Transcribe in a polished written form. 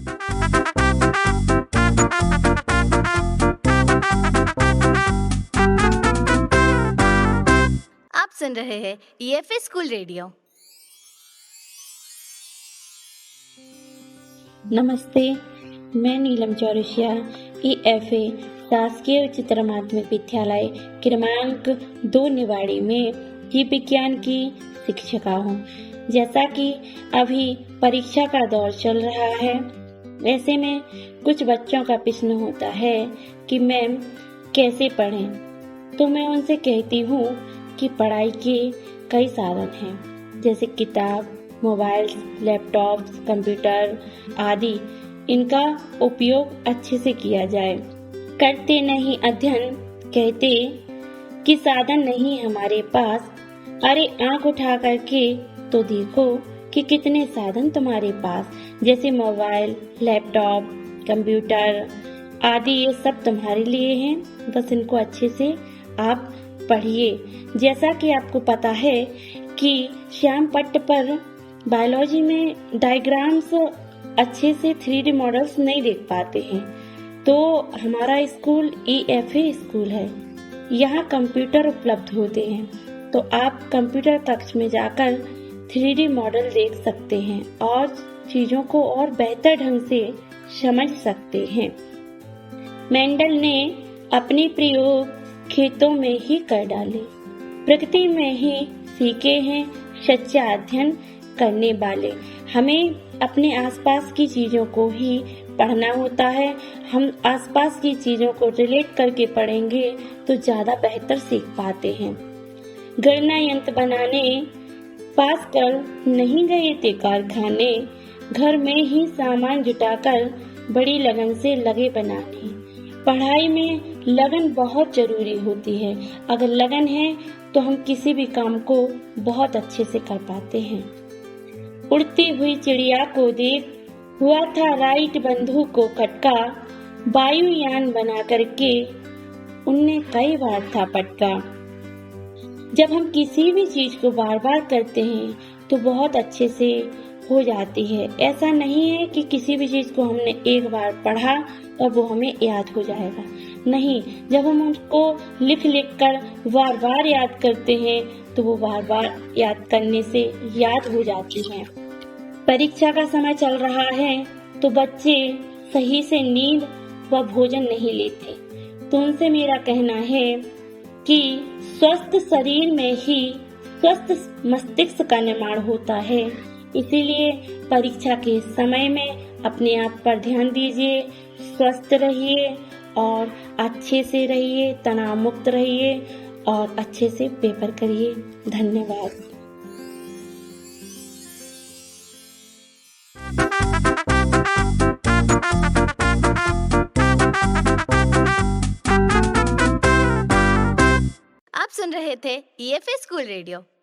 आप सुन रहे हैं ईएफए स्कूल रेडियो। नमस्ते, मैं नीलम चौरसिया ईएफए शासकीय उच्चतर माध्यमिक विद्यालय क्रमांक 2 निवाड़ी में जीव विज्ञान की शिक्षिका हूँ। जैसा कि अभी परीक्षा का दौर चल रहा है, ऐसे में कुछ बच्चों का प्रश्न होता है कि मैम कैसे पढ़ें, तो मैं उनसे कहती हूँ कि पढ़ाई के कई साधन हैं, जैसे किताब, मोबाइल, लैपटॉप, कंप्यूटर आदि। इनका उपयोग अच्छे से किया जाए। करते नहीं अध्ययन, कहते कि साधन नहीं हमारे पास। अरे आंख उठा करके तो देखो कि कितने साधन तुम्हारे पास, जैसे मोबाइल, लैपटॉप, कंप्यूटर आदि। ये सब तुम्हारे लिए हैं, बस इनको अच्छे से आप पढ़िए। जैसा कि आपको पता है कि श्याम पट्ट पर बायोलॉजी में डायग्राम्स अच्छे से 3D मॉडल्स नहीं देख पाते हैं, तो हमारा स्कूल ईएफए स्कूल है। यहाँ कंप्यूटर उपलब्ध होते हैं, तो आप कंप्यूटर कक्ष में जाकर 3D मॉडल देख सकते हैं और चीजों को और बेहतर ढंग से समझ सकते हैं। मेंडल ने अपने प्रयोग खेतों में ही कर डाले, प्रकृति में ही सीखे हैं सच्चा अध्ययन करने वाले। हमें अपने आसपास की चीजों को ही पढ़ना होता है। हम आसपास की चीजों को रिलेट करके पढ़ेंगे तो ज्यादा बेहतर सीख पाते हैं। गणना यंत्र बनाने पास कर नहीं गए थे कारखाने, घर में ही सामान जुटाकर बड़ी लगन से लगे बनाने। पढ़ाई में लगन बहुत जरूरी होती है। अगर लगन है तो हम किसी भी काम को बहुत अच्छे से कर पाते हैं। उड़ती हुई चिड़िया को देख हुआ था राइट बंधु को खटका, वायुयान बना करके उनने कई बार था पटका। जब हम किसी भी चीज को बार बार करते हैं तो बहुत अच्छे से हो जाती है। ऐसा नहीं है कि किसी भी चीज को हमने एक बार पढ़ा और वो हमें याद हो जाएगा। नहीं, जब हम उसको लिख लिख कर बार बार याद करते हैं तो वो बार बार याद करने से याद हो जाती है। परीक्षा का समय चल रहा है तो बच्चे सही से नींद व भोजन नहीं लेते, तो उनसे मेरा कहना है कि स्वस्थ शरीर में ही स्वस्थ मस्तिष्क का निर्माण होता है। इसीलिए परीक्षा के समय में अपने आप पर ध्यान दीजिए, स्वस्थ रहिए और अच्छे से रहिए, तनाव मुक्त रहिए और अच्छे से पेपर करिए। धन्यवाद। आप सुन रहे थे ईएफए स्कूल रेडियो।